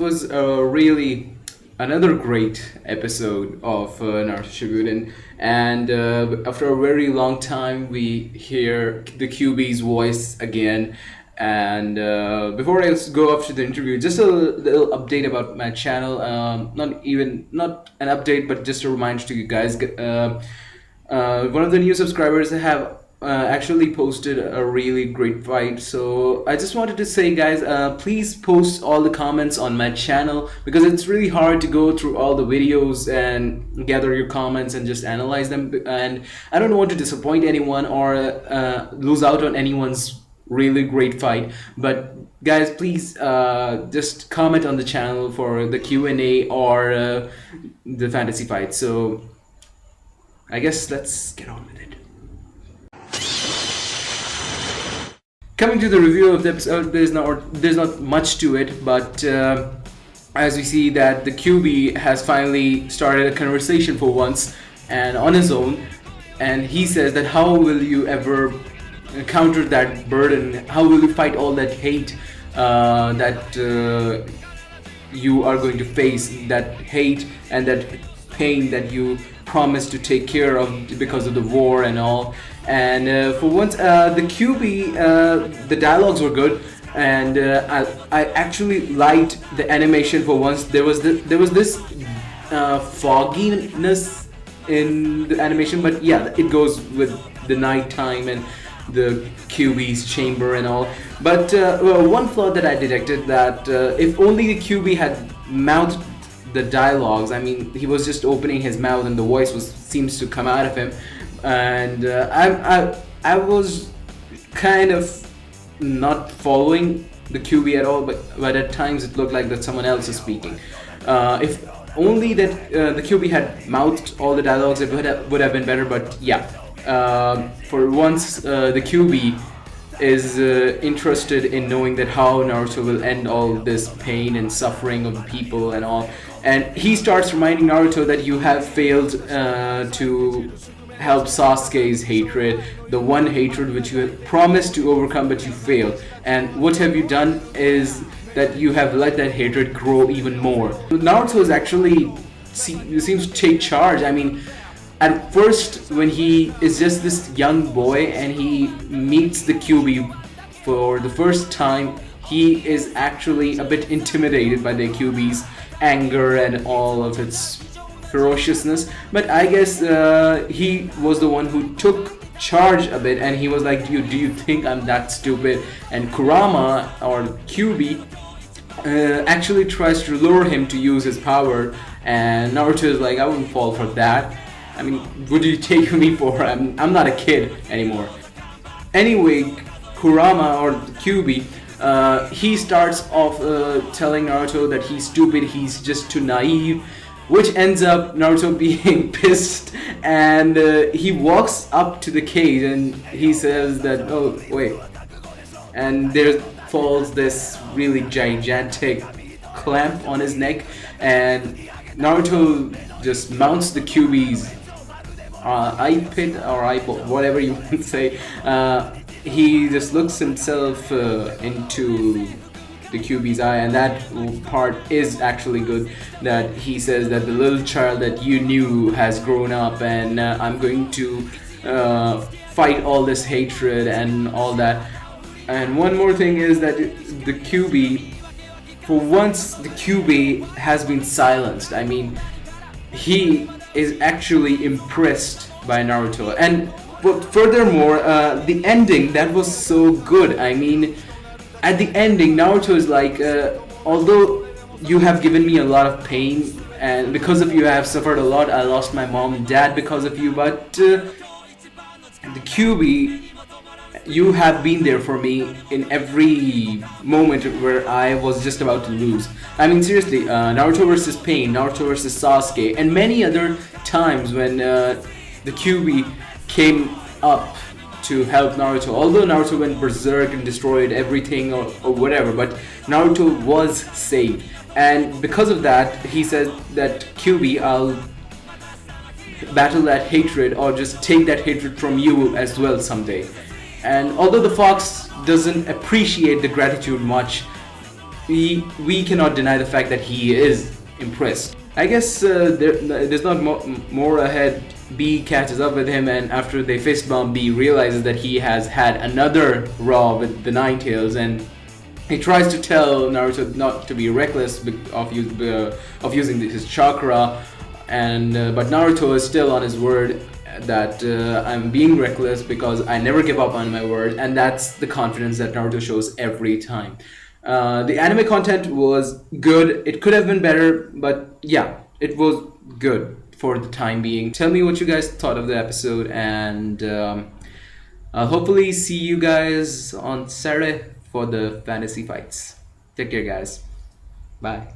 was really another great episode of Naruto Shippuuden, and after a very long time, we hear the Kyuubi's voice again. And before I go up to the interview, just a little update about my channel. Not an update, but just a reminder to you guys. One of the new subscribers have actually posted a really great fight. So I just wanted to say, guys, please post all the comments on my channel, because it's really hard to go through all the videos and gather your comments and just analyze them. And I don't want to disappoint anyone or lose out on anyone's really great fight. But guys, please just comment on the channel for the Q&A or the fantasy fight. So I guess let's get on with it. Coming to the review of the episode, there's not much to it, but as we see that the Kyuubi has finally started a conversation for once and on his own, and he says that how will you ever counter that burden? How will you fight all that hate that you are going to face? That hate and that pain that you promised to take care of because of the war and all. And for once, the Kyuubi, the dialogues were good, and I actually liked the animation. For once, there was this fogginess in the animation, but yeah, it goes with the night time and the Kyuubi's chamber and all. But one flaw that I detected, that if only the Kyuubi had mouthed the dialogues, I mean, he was just opening his mouth and the voice seems to come out of him. And I was kind of not following the Kyuubi at all, but at times it looked like that someone else is speaking. If only that the Kyuubi had mouthed all the dialogues, it would have been better. But yeah, for once the Kyuubi is interested in knowing that how Naruto will end all this pain and suffering of the people and all. And he starts reminding Naruto that you have failed to help Sasuke's hatred, the one hatred which you had promised to overcome but you failed. And what have you done is that you have let that hatred grow even more. Naruto is actually seems to take charge. I mean, at first, when he is just this young boy and he meets the Kyuubi for the first time, he is actually a bit intimidated by the Kyuubi's anger and all of its ferociousness. But I guess he was the one who took charge a bit, and he was like, do you think I'm that stupid? And Kurama, or Kyuubi, actually tries to lure him to use his power, and Naruto is like, I wouldn't fall for that. I mean, what do you take me for? I'm not a kid anymore. Anyway, Kurama, or Kyuubi, he starts off telling Naruto that he's stupid, he's just too naive, which ends up Naruto being pissed, and he walks up to the cage and he says that, oh wait, and there falls this really gigantic clamp on his neck, and Naruto just mounts the Kyuubi's eye pit or eyeball, whatever you want to say. He just looks himself into the Kyuubi's eye, and that part is actually good, that he says that the little child that you knew has grown up, and I'm going to fight all this hatred and all that. And one more thing is that the Kyuubi, for once the Kyuubi has been silenced. I mean, he is actually impressed by Naruto. And but furthermore, the ending, that was so good. I mean, at the ending, Naruto is like, although you have given me a lot of pain, and because of you I have suffered a lot, I lost my mom and dad because of you, but the Kyuubi, you have been there for me in every moment where I was just about to lose. I mean, seriously, Naruto versus Pain, Naruto versus Sasuke, and many other times when the Kyuubi came up to help Naruto. Although Naruto went berserk and destroyed everything or whatever, but Naruto was saved. And because of that, he said that Kyuubi, I'll battle that hatred or just take that hatred from you as well someday. And although the fox doesn't appreciate the gratitude much, we cannot deny the fact that he is impressed. I guess there's not more ahead. B catches up with him, and after they fist bump, B realizes that he has had another Raw with the Ninetales, and he tries to tell Naruto not to be reckless of using his chakra, and but Naruto is still on his word that I'm being reckless because I never give up on my word, and that's the confidence that Naruto shows every time. The anime content was good. It could have been better, but yeah, it was good for the time being. Tell me what you guys thought of the episode, and I'll hopefully see you guys on Saturday for the fantasy fights. Take care, guys. Bye.